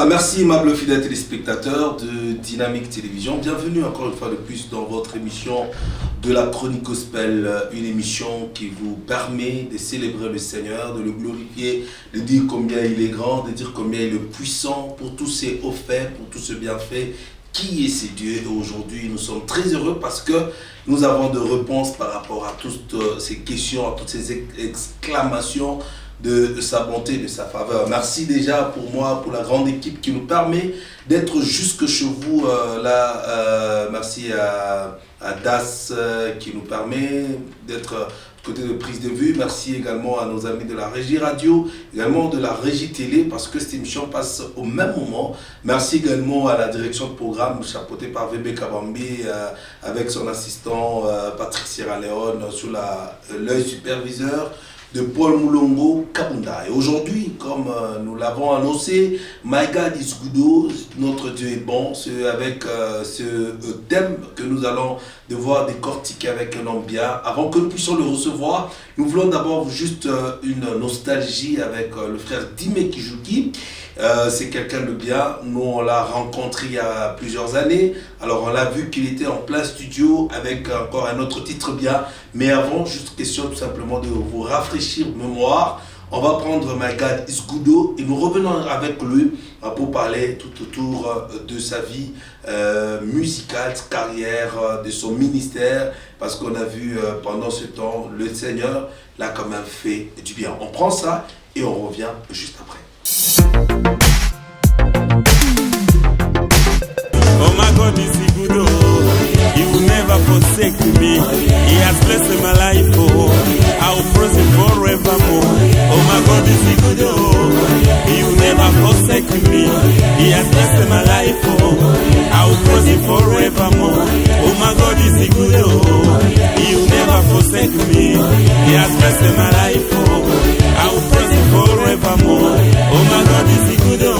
Voilà, merci aimable fidèles téléspectateurs de Dynamique Télévision. Bienvenue encore une fois de plus dans votre émission de la Chronique Gospel, une émission qui vous permet de célébrer le Seigneur, de le glorifier, de dire combien il est grand, de dire combien il est puissant pour tous ses hauts faits, pour tous ses bienfaits. Qui est ce Dieu? Et aujourd'hui, nous sommes très heureux parce que nous avons de réponses par rapport à toutes ces questions, à toutes ces exclamations de sa bonté, de sa faveur. Merci déjà pour moi, pour la grande équipe qui nous permet d'être jusque chez vous. Merci à Das qui nous permet d'être côté de prise de vue. Merci également à nos amis de la régie radio, également de la régie télé, parce que cette émission passe au même moment. Merci également à la direction de programme, chapeautée par VB Kabambi, avec son assistant Patrick Sierra Leone, sous l'œil superviseur de Paul Moulongo Kabunda. Et aujourd'hui, comme nous l'avons annoncé, My God is good, notre Dieu est bon, c'est avec ce thème que nous allons devoir décortiquer avec un homme bien. Avant que nous puissions le recevoir, nous voulons d'abord juste une nostalgie avec le frère Dime Kijuki. C'est quelqu'un de bien. Nous, on l'a rencontré il y a plusieurs années. Alors, on l'a vu qu'il était en plein studio avec encore un autre titre bien. Mais avant, juste question tout simplement de vous rafraîchir mémoire. On va prendre My God is Good et nous revenons avec lui pour parler tout autour de sa vie musicale, carrière, de son ministère. Parce qu'on a vu pendant ce temps, le Seigneur l'a quand même fait du bien. On prend ça et on revient juste après. Oh my God is good, oh. He will never forsake me. He has blessed my life, oh. I will praise him forevermore. Oh my God is good, oh. He will never forsake me. He has blessed my life, oh. I will praise him forevermore. Oh my God is good, oh. He will never forsake me. He has blessed my life, oh. I will praise him forevermore. Oh my God is good, oh.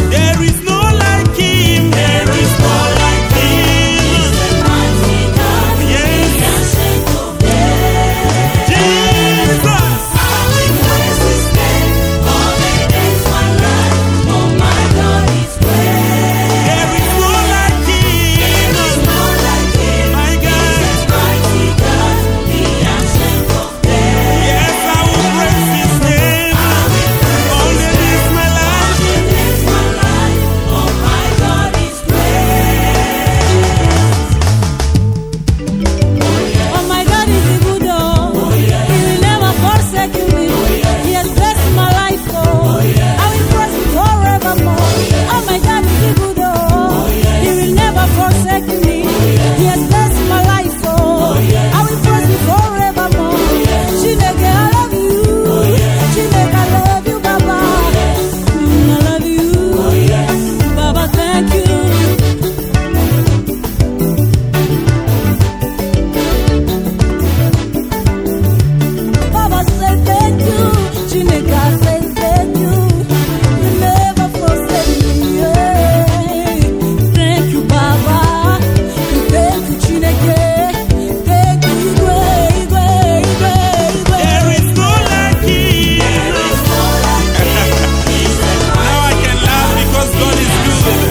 There is no like him. There is no like him. He's the mighty God. Yes. He can shake the bed. Jesus. I will praise his name all the days of my life. Oh my God is great. There is no like him. There is no like him. My God. He's the mighty God. He can shake the bed. Yes, I will praise his name. I will praise all the days of my life. All the days of my life. Oh my God is great. Oh my God is good, oh. He will never forsake me. He has blessed my life, oh. I will praise him forevermore. Oh my God is good, oh. He will never forsake me. He has blessed my life, oh. I will praise him forevermore. Chineke, I love you. Chineke, I love you, Baba. I love you. Baba, thank you. Baba say thank you, Chineke say thank you. You never forsake me. Yeah. Thank you, Baba. Thank you, Chineke. Thank you, great, great, great, great. There is no like him. There is no like him. He's the Now I can laugh because God is good.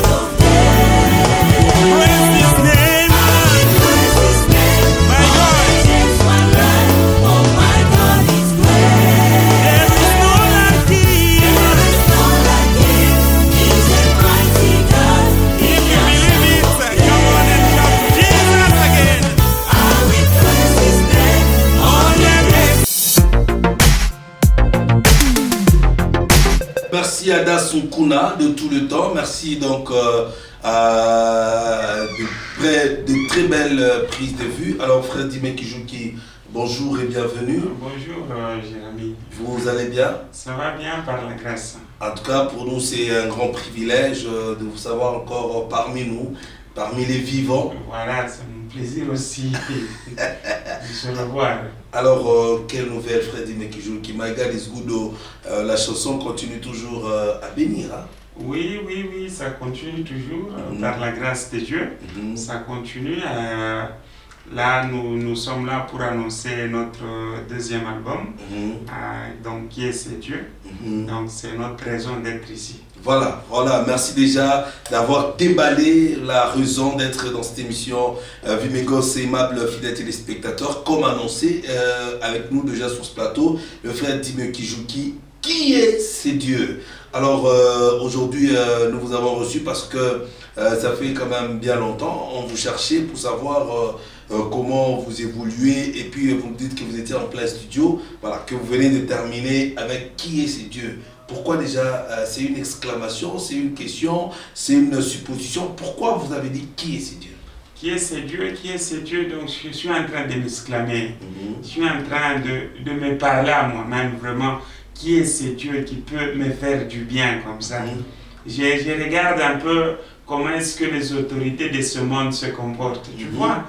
Praise his name. praise his name. My God. Change my life. Oh my God is great. There is no like him. There is no like him. He's a mighty God. He If you can believe it, come on and shout Jesus again. I will praise his name. All the days. Merci à Dasukuna de tout le temps. Merci donc à de très belles prises de vue. Alors frère Dime Kijuki, bonjour et bienvenue. Bonjour Jérémy, Vous allez bien? ça va bien par la grâce. En tout cas, pour nous, c'est un grand privilège de vous savoir encore parmi nous, parmi les vivants. Voilà, c'est un plaisir aussi de se revoir. Alors, quelle nouvelle, frère Dime Kijuki? My God is good. La chanson continue toujours à bénir. Hein? Oui, oui, oui, ça continue toujours par la grâce de Dieu. Ça continue. Là, nous sommes là pour annoncer notre deuxième album, donc qui est C'est Dieu. Donc c'est notre raison d'être ici. Voilà, merci déjà d'avoir déballé la raison d'être dans cette émission. Vu mes gosses aimables, fidèles téléspectateurs, comme annoncé, avec nous déjà sur ce plateau, le frère Dime Kijouki, qui est ce Dieu? Alors aujourd'hui, nous vous avons reçu parce que ça fait quand même bien longtemps, on vous cherchait pour savoir comment vous évoluez, et puis vous me dites que vous étiez en plein studio, voilà, que vous venez de terminer avec qui est ce Dieu. Pourquoi déjà c'est une exclamation, c'est une question, c'est une supposition? Pourquoi vous avez dit qui est ce Dieu? Qui est ce Dieu? Qui est ce Dieu? Donc je suis en train de m'exclamer. Je suis en train de me parler à moi-même vraiment. Qui est ce Dieu qui peut me faire du bien comme ça? Je regarde un peu comment est-ce que les autorités de ce monde se comportent. Tu vois,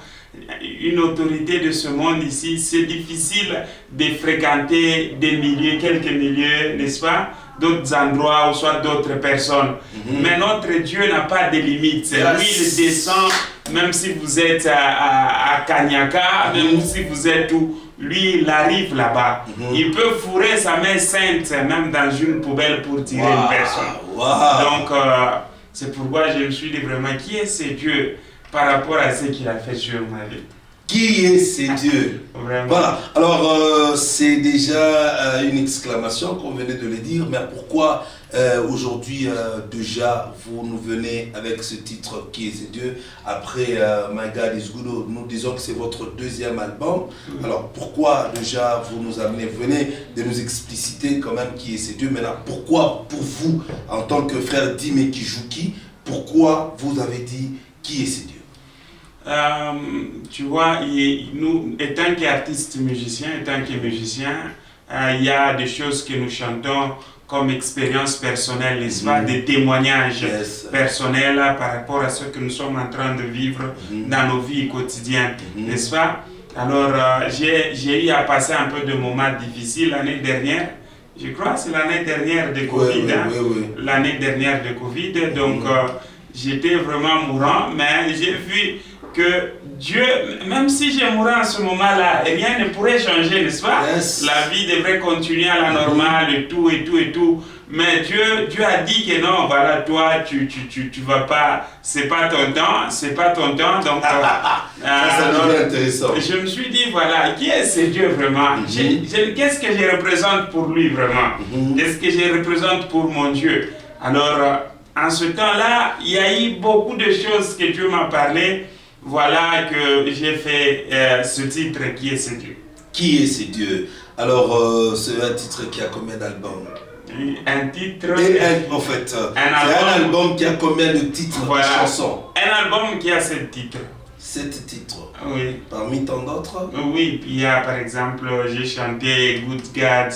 une autorité de ce monde ici, c'est difficile de fréquenter des milieux, quelques milieux, n'est-ce pas? D'autres endroits ou soit d'autres personnes. Mais notre Dieu n'a pas de limites. Lui, il descend, même si vous êtes à Kanyaka, même si vous êtes où, lui, il arrive là-bas. Il peut fourrer sa main sainte, même dans une poubelle pour tirer une personne. Donc, c'est pourquoi je me suis dit vraiment, qui est ce Dieu par rapport à ce qu'il a fait sur ma vie? Qui est ce Dieu? Voilà, alors c'est déjà une exclamation qu'on venait de le dire, mais pourquoi aujourd'hui déjà vous nous venez avec ce titre Qui est ce Dieu? Après My God is Good, nous disons que c'est votre deuxième album. Alors pourquoi déjà vous nous amenez, venez de nous expliciter quand même qui est ce Dieu? Maintenant, pourquoi pour vous, en tant que frère Dime Kijouki, pourquoi vous avez dit qui est ce Dieu? Tu vois, nous, étant qu'artistes musiciens, il y a des choses que nous chantons comme expérience personnelle, n'est-ce pas, des témoignages personnels par rapport à ce que nous sommes en train de vivre dans nos vies quotidiennes, n'est-ce pas? Alors, j'ai eu à passer un peu de moments difficiles l'année dernière. Je crois que c'est l'année dernière de Covid, l'année dernière de Covid, donc j'étais vraiment mourant, mais j'ai vu que Dieu, même si je mourrais en ce moment-là, rien ne pourrait changer, n'est-ce pas? La vie devrait continuer à la normale et tout, et tout, et tout. Mais Dieu a dit que non, voilà, toi, tu vas pas, c'est pas ton temps, c'est pas ton temps. Donc, ça devient intéressant. Je me suis dit, voilà, qui est ce Dieu vraiment? Qu'est-ce que je représente pour lui vraiment? Qu'est-ce que je représente pour mon Dieu? Alors, en ce temps-là, il y a eu beaucoup de choses que Dieu m'a parlé. Voilà que j'ai fait ce titre, Qui est ce Dieu? Qui est ce Dieu? Alors, c'est un titre qui a combien d'albums? Un titre... en fait, c'est un album qui a combien de titres, de chansons? Un album qui a 7 titres. 7 titres? Oui. Parmi tant d'autres? Oui, puis il y a par exemple, j'ai chanté Good God,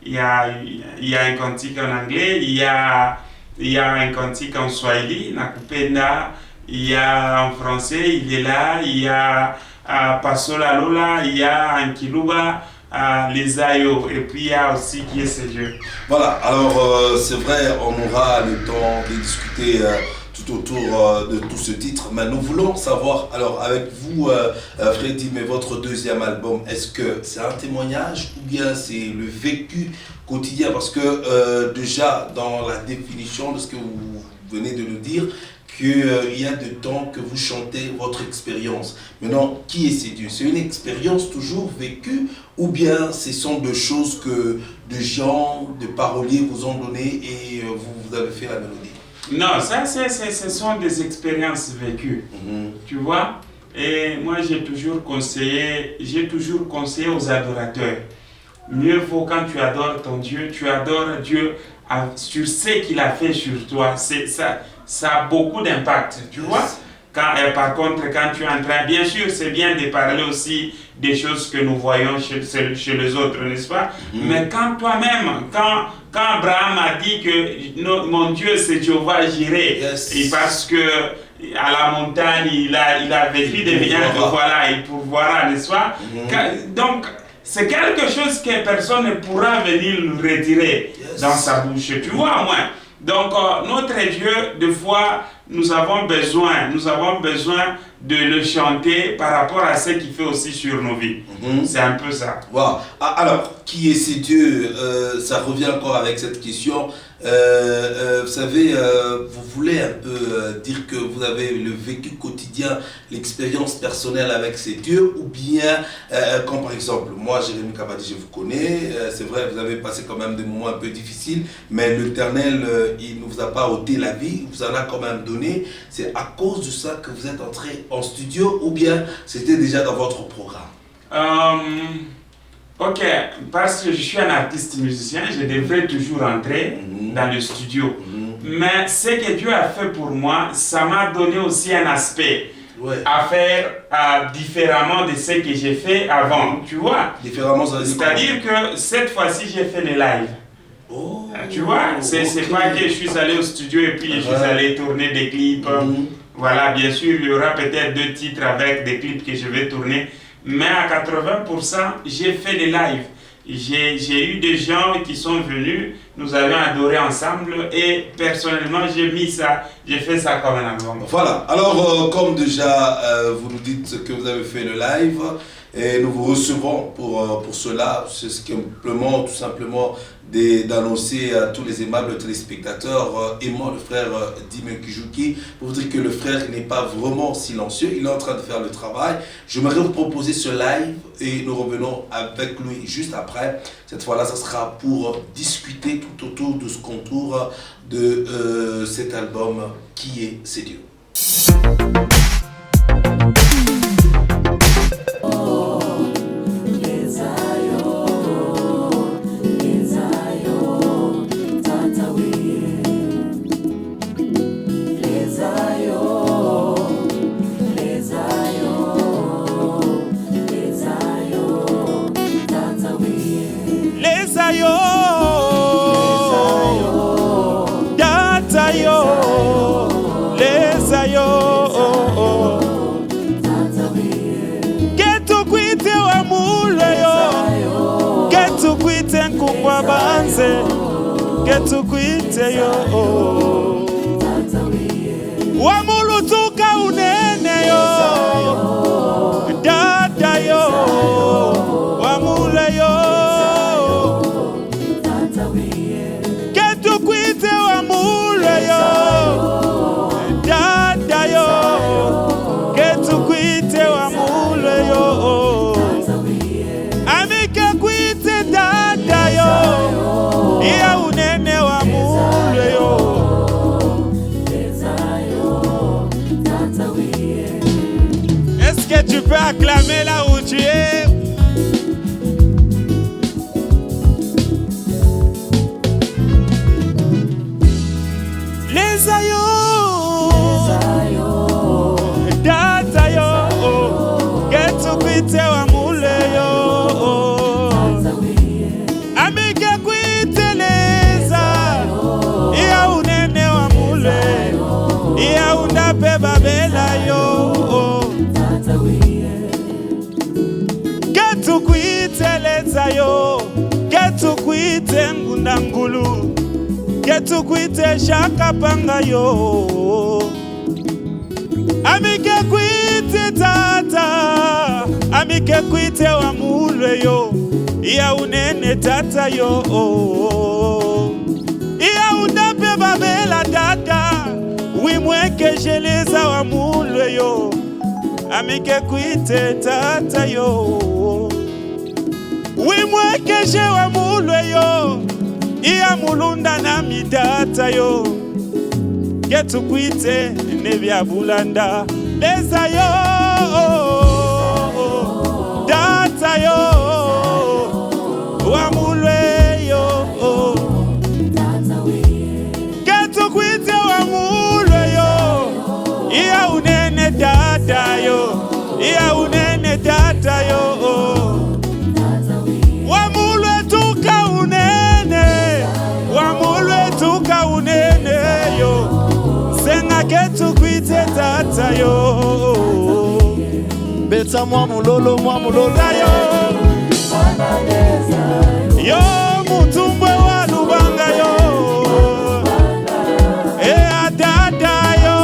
il y a un cantique en anglais, il y a un cantique en swahili, Nakupenda, il y a en français, il est là, il y a Pasola Lola, il y a en Kiluba, les Ayo, et puis il y a aussi Qui est ce Dieu. Voilà, alors c'est vrai, on aura le temps de discuter tout autour de tout ce titre, mais nous voulons savoir, alors avec vous, Freddy, mais votre deuxième album, est-ce que c'est un témoignage ou bien c'est le vécu quotidien? Parce que déjà, dans la définition de ce que vous venez de nous dire, qu'il y a des temps que vous chantez votre expérience. Maintenant, qui est ce Dieu? C'est une expérience toujours vécue ou bien ce sont des choses que des gens, des paroliers vous ont données et vous avez fait la mélodie? Non, ça, ce sont des expériences vécues, tu vois. Et moi, j'ai toujours conseillé aux adorateurs. Mieux vaut quand tu adores ton Dieu, tu adores Dieu sur ce qu'il a fait sur toi. Ça a beaucoup d'impact, tu vois. Par contre, quand tu es en train, bien sûr, c'est bien de parler aussi des choses que nous voyons chez les autres, n'est-ce pas? Mais quand toi-même, quand Abraham a dit que mon Dieu c'est Jéhovah Jireh, et parce que à la montagne il a vécu des biens, voilà, il pourvoira, n'est-ce pas? Donc, c'est quelque chose que personne ne pourra venir le retirer dans sa bouche, tu vois, moi. Donc, notre Dieu, des fois, nous avons besoin de le chanter par rapport à ce qu'il fait aussi sur nos vies. C'est un peu ça. Wow. Alors, qui est ces dieux? Ça revient encore avec cette question. Vous savez, vous voulez un peu dire que vous avez le vécu quotidien, l'expérience personnelle avec ces dieux, ou bien, comme par exemple, moi, Jérémy Kabadi, je vous connais, c'est vrai, vous avez passé quand même des moments un peu difficiles, mais l'Éternel, il ne vous a pas ôté la vie, il vous en a quand même donné. C'est à cause de ça que vous êtes entré en studio, ou bien c'était déjà dans votre programme? Ok, parce que je suis un artiste musicien, je devrais toujours entrer dans le studio. Mais ce que Dieu a fait pour moi, ça m'a donné aussi un aspect à faire différemment de ce que j'ai fait avant, tu vois. Différemment, ça veut dire c'est-à-dire que cette fois-ci, j'ai fait les lives. Oh, tu vois, c'est pas que je suis allé au studio et puis je suis allé tourner des clips. Voilà, bien sûr, il y aura peut-être 2 titres avec des clips que je vais tourner. Mais à 80%, j'ai fait des lives. J'ai eu des gens qui sont venus, nous avions adoré ensemble et personnellement, j'ai fait ça comme un album. Voilà, alors comme déjà vous nous dites que vous avez fait le live et nous vous recevons pour cela, c'est simplement, tout simplement d'annoncer à tous les aimables téléspectateurs et moi, le frère Dime Kijouki, pour vous dire que le frère n'est pas vraiment silencieux, il est en train de faire le travail. J'aimerais vous proposer ce live et nous revenons avec lui juste après. Cette fois-là, ça sera pour discuter tout autour de ce contour de cet album qui est C'est Dieu. Ketukwite yo wamulutuka unene yo dada yo wamule yo ketukwite wamule yo dada yo ketukwite wamule yo amike kwite dada yo iya unene wa mule yo. Est-ce que tu peux acclamer là où tu es? Les aïeux, data yo, getu kwite wa mule yo. Amike kwite leza, iya unene wa mule, iya undape babela yo. Getu kwite leza yo, getu kwite ngundangulu, getu kwite shakapanga yo. Amike kwite tata, amike kwite wa mule yo. Iya unene tata yo, iya undape babela dada, wimweke jeleza wa mule yo. Amike kwite tata yo, wimweke je wa mule yo. Iya mulunda na midata yo, getu kwite nebya bulanda leza yo, data yo wa mule yo, getu kwite wa mule yo. Iya unene data yo, iya unene data yo, wa mule tuka unene, wa mule tuka unene yo. Senga getu kwite tata yo, beta mwa mulolo yo. Yo mutumbwe wa lubanga yo, adada yo,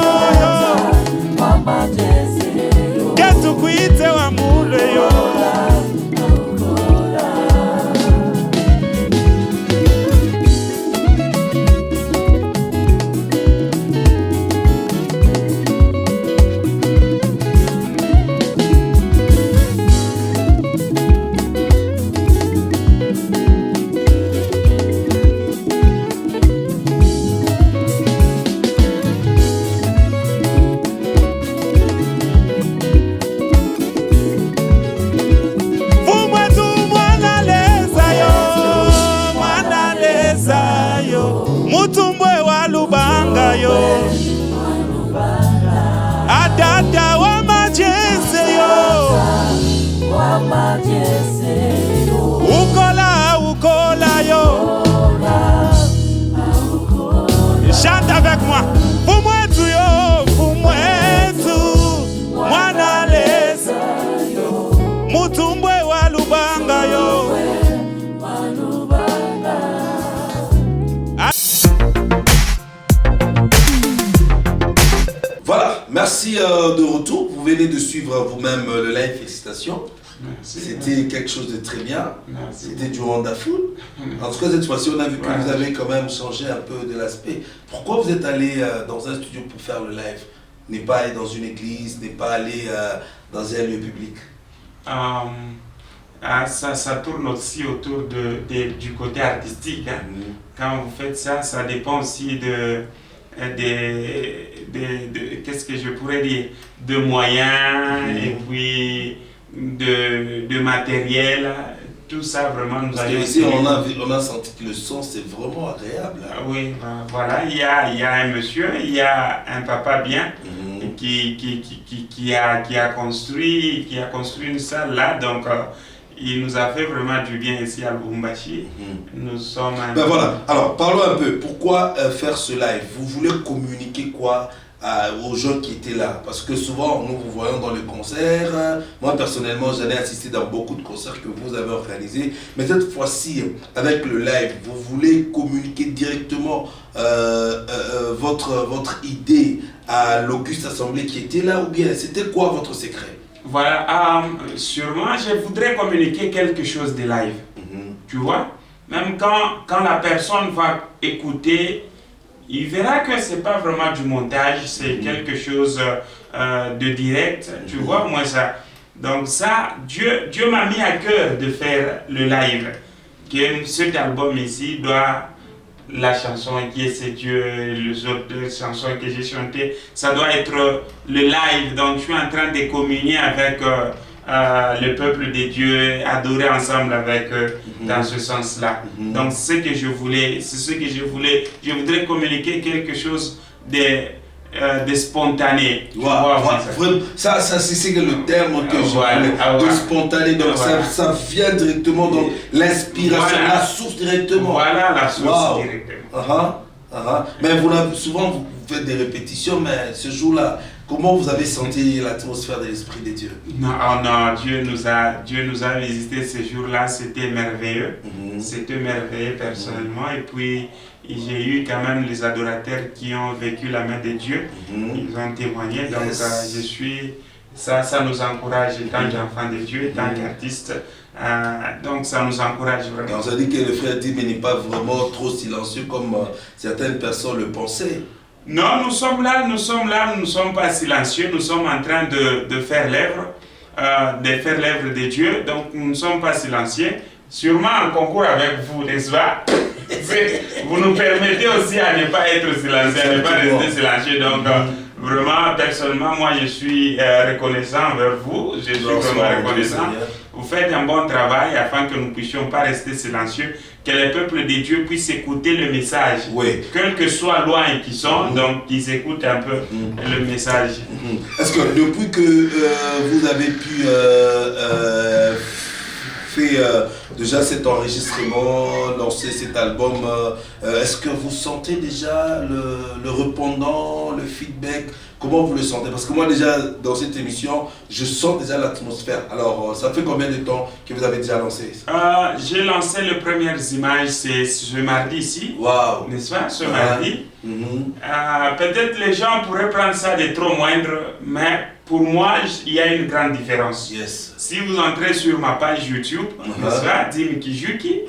Ukola yo. Chante avec moi. Fumwetu yo, fumwetu. Mwana lesa yo. Mutumbwe wa lubanga yo. Voilà, merci de retour. Vous venez de suivre vous-même le live. Félicitations. C'était quelque chose de très bien. C'était du wonderful. En tout cas, cette fois-ci, on a vu que vous avez quand même changé un peu de l'aspect. Pourquoi vous êtes allé dans un studio pour faire le live? N'est pas allé dans une église, n'est pas allé dans un lieu public? Ça tourne aussi autour du côté artistique. Hein. Quand vous faites ça, ça dépend aussi de qu'est-ce que je pourrais dire, de moyens et puis de matériel, tout ça vraiment nous a ici on a senti que le son c'est vraiment agréable. Hein. Oui, voilà, il y a un monsieur, il y a un papa bien qui a construit une salle là, donc il nous a fait vraiment du bien ici à Lubumbashi. Nous sommes... Ben voilà, alors parlons un peu, pourquoi faire ce live? Vous voulez communiquer quoi aux gens qui étaient là? Parce que souvent, nous vous voyons dans les concerts. Moi, personnellement, j'en ai assisté dans beaucoup de concerts que vous avez organisés. Mais cette fois-ci, avec le live, vous voulez communiquer directement votre idée à l'Auguste Assemblée qui était là, ou bien c'était quoi votre secret? Voilà, sûrement, je voudrais communiquer quelque chose de live. Tu vois? Même quand la personne va écouter, il verra que ce n'est pas vraiment du montage, c'est quelque chose de direct, tu vois, moi ça. Donc ça, Dieu m'a mis à cœur de faire le live. Que cet album ici doit, la chanson qui est C'est Dieu, les autres chansons que j'ai chantées, ça doit être le live. Donc je suis en train de communier avec le peuple de Dieu, adorer ensemble avec eux dans ce sens-là. Donc c'est ce que je voulais, je voudrais communiquer quelque chose de spontané. Ça c'est le terme que je voulais, de spontané, donc ça vient directement, donc l'inspiration, la source directement. Voilà la source directement. Mais souvent vous faites des répétitions, mais ce jour-là, comment vous avez senti l'atmosphère de l'Esprit de Dieu? Non, Dieu nous a visité ce jour-là, c'était merveilleux. C'était merveilleux personnellement. Et puis, j'ai eu quand même les adorateurs qui ont vécu la main de Dieu. Ils ont témoigné. Donc, ça nous encourage en tant qu'enfants de Dieu, en tant qu'artistes. Donc, ça nous encourage vraiment. Donc, ça dit que le frère dit, mais n'est pas vraiment trop silencieux comme certaines personnes le pensaient. Non, nous sommes là, nous ne sommes pas silencieux, nous sommes en train de faire l'œuvre, de Dieu, donc nous ne sommes pas silencieux. Sûrement en concours avec vous, n'est-ce pas? Vous nous permettez aussi à ne pas être silencieux, à ne pas rester silencieux. Donc, vraiment, personnellement, moi je suis reconnaissant envers vous, je suis vraiment reconnaissant. Vous faites un bon travail afin que nous ne puissions pas rester silencieux, que les peuples de Dieu puissent écouter le message, quel que soit loin qu'ils sont, donc qu'ils écoutent un peu le message. Est-ce que depuis que vous avez pu faire déjà cet enregistrement, lancer cet album, est-ce que vous sentez déjà le répondant, le feedback? Comment vous le sentez? Parce que moi déjà dans cette émission, je sens déjà l'atmosphère. Alors ça fait combien de temps que vous avez déjà lancé? J'ai lancé les premières images, c'est ce mardi ici, n'est-ce pas? Ce mardi. Peut-être les gens pourraient prendre ça de trop moindre, mais pour moi, il y a une grande différence. Si vous entrez sur ma page YouTube, n'est-ce pas? Dim Kijuki,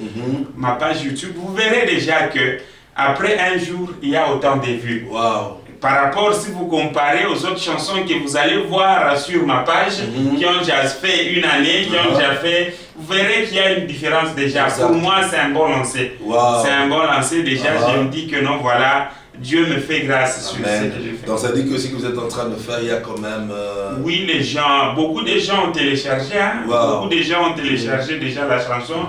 ma page YouTube, vous verrez déjà que après un jour, il y a autant de vues. Par rapport, si vous comparez aux autres chansons que vous allez voir sur ma page, qui ont déjà fait une année, qui ont déjà fait, vous verrez qu'il y a une différence déjà. Pour moi, c'est un bon lancer. C'est un bon lancer déjà. Je me dis que non, voilà, Dieu me fait grâce sur ce que je fais. Donc ça dit que ce que vous êtes en train de faire, il y a quand même... Oui, les gens, beaucoup de gens ont téléchargé, beaucoup de gens ont téléchargé déjà la chanson.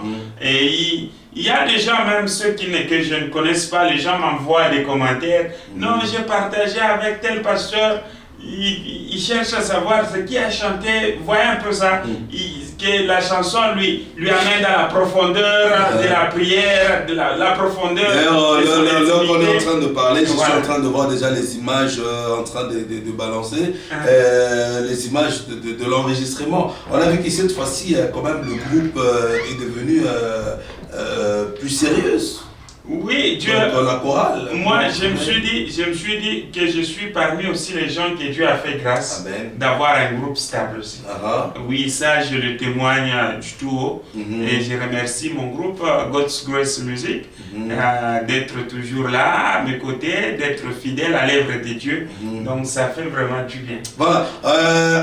Et il y a des gens, même ceux que je ne connaisse pas, les gens m'envoient des commentaires. Non, j'ai partagé avec tel pasteur, il cherche à savoir ce qui a chanté, voyez un peu ça. que la chanson lui amène dans la profondeur de la prière, de la profondeur. Là qu'on est en train de parler, je suis en train de voir déjà les images en train de balancer, les images de l'enregistrement. On a vu que cette fois-ci, quand même, le groupe est devenu plus sérieux. Oui, Dieu. Dans la chorale. Moi, je me suis dit que je suis parmi aussi les gens que Dieu a fait grâce d'avoir un groupe stable aussi. Oui, ça, je le témoigne du tout haut. Et je remercie mon groupe God's Grace Music d'être toujours là à mes côtés, d'être fidèle à l'œuvre de Dieu. Donc, ça fait vraiment du bien. Voilà.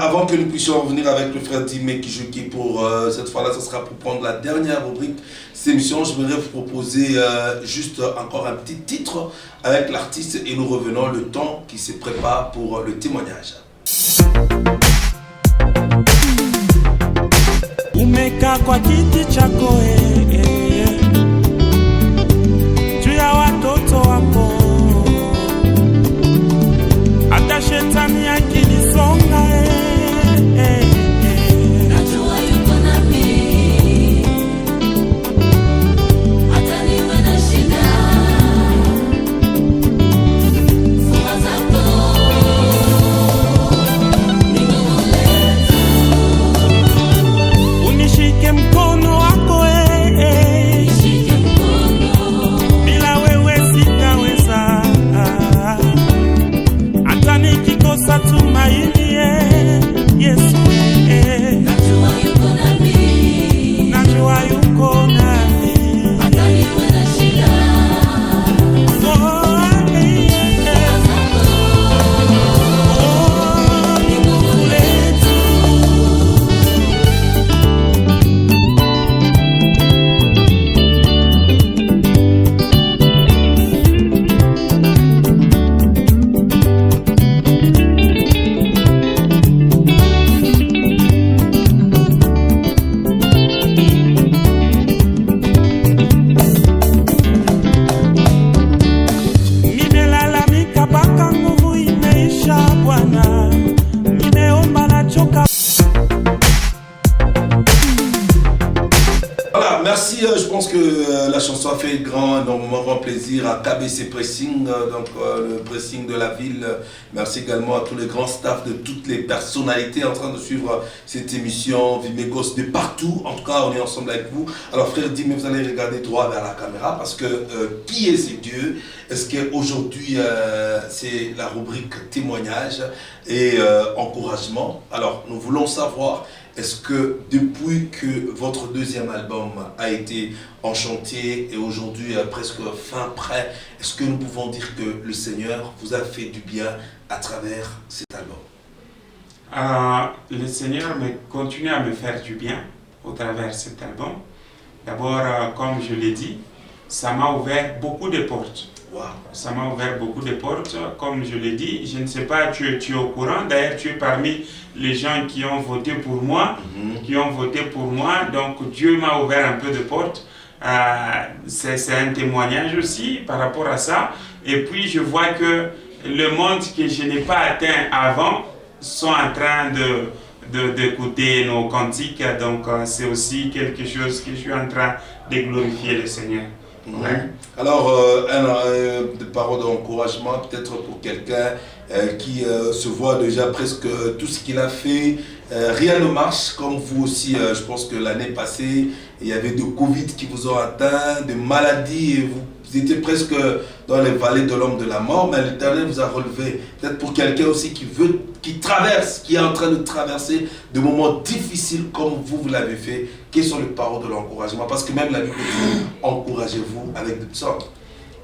Avant que nous puissions revenir avec le frère Dimé Kijoki pour cette fois-là, ce sera pour prendre la dernière rubrique. Cette émission, je voudrais vous proposer juste encore un petit titre avec l'artiste et nous revenons le temps qui se prépare pour le témoignage. Umeka kwa kiti chako juu ya watoto wako, hata shetani akinisonga Najua yuko nami, hata niwe na shida. Soma zako ni nguvu letu. unishike mkono wako Nishike mkono, bila wewe sitaweza, hata nikikosa tumaini Yesu najua yuko nami, najua yuko nami. hata niwe na shida. Oh, Ni nguvu letu. nimelalamika mpaka nguvu imeisha Bwana, nimeomba nachoka. Voilà, merci. Je pense que la chanson a fait énormément grand plaisir à KBC Pressing, donc le pressing de la ville. Merci également à tous les grands staffs de toutes les personnalités en train de suivre cette émission, Vimegos de partout. En tout cas, on est ensemble avec vous. Alors, frère Dimé, vous allez regarder droit vers la caméra parce que qui est ce Dieu? Est-ce qu'aujourd'hui, c'est la rubrique témoignage et encouragement? Alors, nous voulons savoir. Est-ce que depuis que votre deuxième album a été en chantier et aujourd'hui presque fin prêt, est-ce que nous pouvons dire que le Seigneur vous a fait du bien à travers cet album? Le Seigneur continue à me faire du bien au travers cet album. D'abord, comme je l'ai dit, ça m'a ouvert beaucoup de portes. Wow. Ça m'a ouvert beaucoup de portes. Comme je l'ai dit, je ne sais pas, tu es au courant. D'ailleurs, tu es parmi les gens qui ont voté pour moi. Donc, Dieu m'a ouvert un peu de portes. C'est un témoignage aussi par rapport à ça. Et puis, je vois que le monde que je n'ai pas atteint avant sont en train d'écouter nos cantiques. Donc, c'est aussi quelque chose que je suis en train de glorifier le Seigneur. Ouais. Alors, des paroles d'encouragement peut-être pour quelqu'un qui se voit déjà presque tout ce qu'il a fait. Rien ne marche, comme vous aussi, je pense que l'année passée, il y avait de Covid qui vous ont atteint, de maladies, et vous étiez presque dans les vallées de l'homme de la mort, mais l'Éternel vous a relevé. Peut-être pour quelqu'un aussi qui est en train de traverser des moments difficiles comme vous l'avez fait. Quelles sont les paroles de l'encouragement? Parce que même la Bible dit, encouragez-vous avec des psaumes.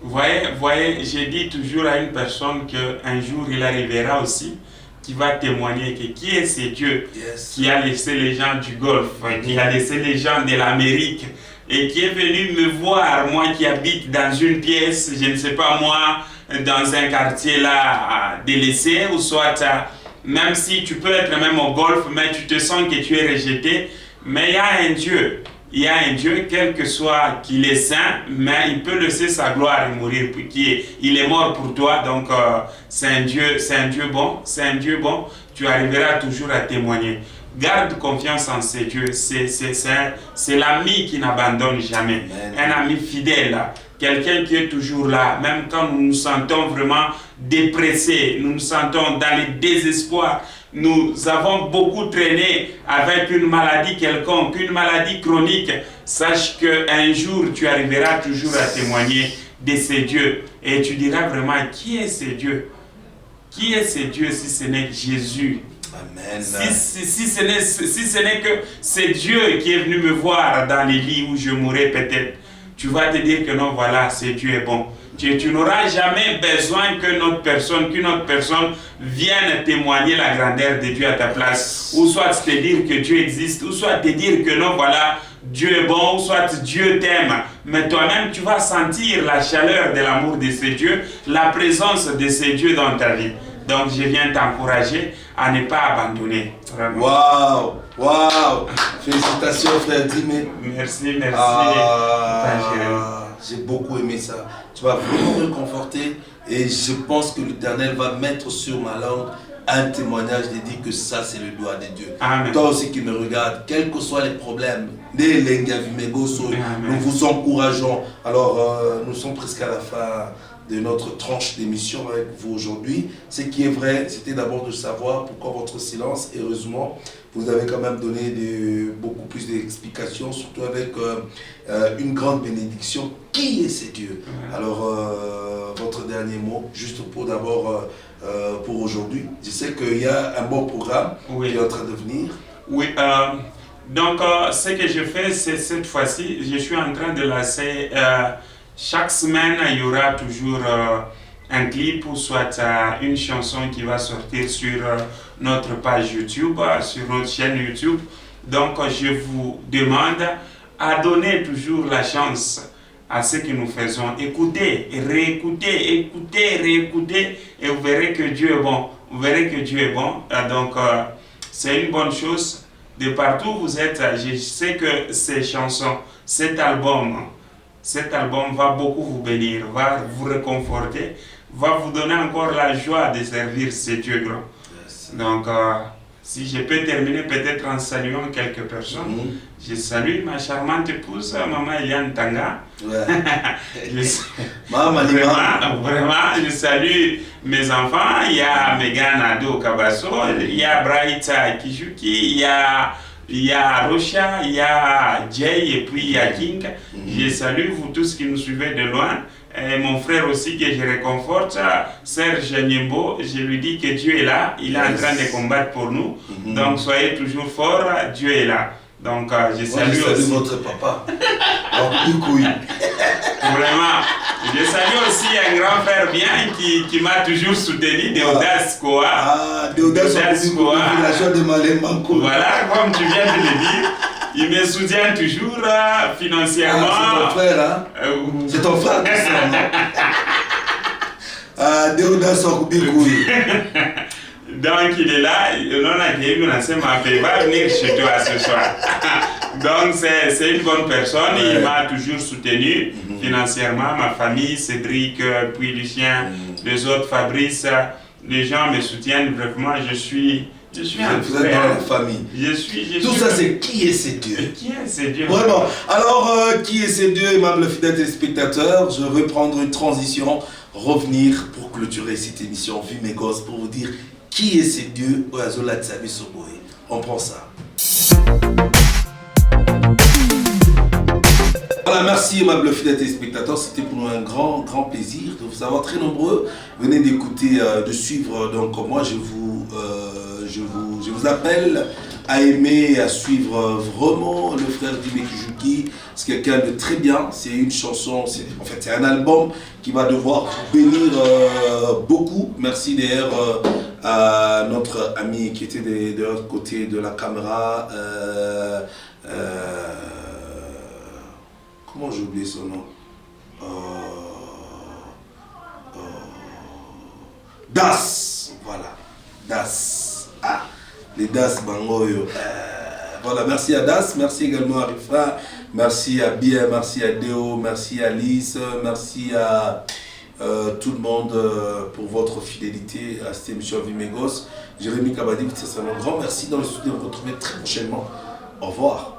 Voyez, j'ai dit toujours à une personne qu'un jour il arrivera aussi, qui va témoigner que qui est ce Dieu qui a laissé les gens du Golfe, qui a laissé les gens de l'Amérique et qui est venu me voir, moi qui habite dans une pièce, je ne sais pas moi, dans un quartier là délaissé, ou soit même si tu peux être même au Golfe, mais tu te sens que tu es rejeté, mais il y a un Dieu. Il y a un Dieu, quel que soit qu'il est saint, mais il peut laisser sa gloire et mourir. Il est mort pour toi, donc c'est un Dieu bon, tu arriveras toujours à témoigner. Garde confiance en ces dieux. C'est l'ami qui n'abandonne jamais. Un ami fidèle, quelqu'un qui est toujours là, même quand nous nous sentons vraiment dépressés, nous nous sentons dans le désespoir, nous avons beaucoup traîné avec une maladie quelconque, une maladie chronique. Sache qu'un jour, tu arriveras toujours à témoigner de ces dieux. Et tu diras vraiment, qui est ces dieux? Qui est ces dieux si ce n'est Jésus? Amen. Si ce n'est que c'est Dieu qui est venu me voir dans les lits où je mourrais peut-être, tu vas te dire que non, voilà, c'est Dieu est bon. Tu n'auras jamais besoin qu'une autre personne vienne témoigner la grandeur de Dieu à ta place. Ou soit te dire que Dieu existe, ou soit te dire que non, voilà, Dieu est bon, ou soit Dieu t'aime. Mais toi-même, tu vas sentir la chaleur de l'amour de ces dieux, la présence de ces dieux dans ta vie. Donc, je viens t'encourager à ne pas abandonner. Waouh, waouh. Félicitations, frère Dimé. Merci. J'ai beaucoup aimé ça. Tu vas vraiment me conforter et je pense que l'Éternel va mettre sur ma langue un témoignage de dire que ça, c'est le doigt de Dieu. Amen. Toi aussi qui me regardes, quels que soient les problèmes, nous vous encourageons. Alors, nous sommes presque à la fin de notre tranche d'émission avec vous aujourd'hui. Ce qui est vrai, c'était d'abord de savoir pourquoi votre silence. Heureusement, vous avez quand même donné beaucoup plus d'explications, surtout avec une grande bénédiction. Qui est ce Dieu? Alors, votre dernier mot, juste pour d'abord, pour aujourd'hui. Je sais qu'il y a un bon programme qui est en train de venir. Oui, donc ce que je fais, c'est cette fois-ci, je suis en train de lancer... chaque semaine, il y aura toujours un clip ou soit une chanson qui va sortir sur notre page YouTube, sur notre chaîne YouTube. Donc, je vous demande à donner toujours la chance à ce que nous faisons. Écoutez, réécoutez, écoutez, réécoutez et vous verrez que Dieu est bon. Vous verrez que Dieu est bon. Donc, c'est une bonne chose. De partout où vous êtes, je sais que ces chansons, cet album va beaucoup vous bénir, va vous réconforter, va vous donner encore la joie de servir ce Dieu grand. Yes. Donc, si je peux terminer peut-être en saluant quelques personnes, je salue ma charmante épouse, Maman Eliane Tanga. Ouais. Vraiment, je salue mes enfants. Il y a Megan Ado Kabaso, il y a Braïta Kijuki, il y a Rocha, il y a Jay et puis il y a King. Je salue vous tous qui nous suivez de loin. Et mon frère aussi que je réconforte, Serge Niembo, je lui dis que Dieu est là, il est en train de combattre pour nous. Donc soyez toujours forts, Dieu est là. Donc je salue aussi votre papa. Vraiment. Je salue aussi un grand frère bien qui m'a toujours soutenu, Deodas Koa. Ah, Deodas Koa. Voilà, comme tu viens de le dire. Il me soutient toujours financièrement. C'est ton frère, hein? C'est ton frère, Deodas Okubikoui. Donc il est là, on a dit, va venir chez toi ce soir. Donc c'est une bonne personne, il m'a toujours soutenu financièrement, ma famille, Cédric, puis Lucien, les autres, Fabrice, les gens me soutiennent vraiment, je suis vous êtes dans la famille. Tout ça, c'est qui est ce Dieu? Qui est ce Dieu? Vraiment. Alors, qui est ce Dieu, aimables fidèles téléspectateurs? Je veux prendre une transition, revenir pour clôturer cette émission Vie mes gosses, pour vous dire qui est ce Dieu? On prend ça. Voilà, merci aimables fidèles téléspectateurs, c'était pour nous un grand plaisir de vous avoir très nombreux. Venez d'écouter, de suivre, donc moi je vous appelle à aimer et à suivre vraiment le frère Dimé Kijuki. C'est quelqu'un de très bien, c'est une chanson, c'est un album qui va devoir bénir beaucoup. Merci d'ailleurs à notre ami qui était de l'autre côté de la caméra. Comment j'ai oublié son nom? Das. Voilà. Das. Ah, les Das Bangoyo. Voilà, merci à Das, merci également à Rifa, merci à Bien, merci à Deo, merci à Alice, merci à tout le monde pour votre fidélité à cette émission Vimegos. Jérémy Kabadi, c'est un grand merci dans le studio. On va vous retrouver très prochainement. Au revoir.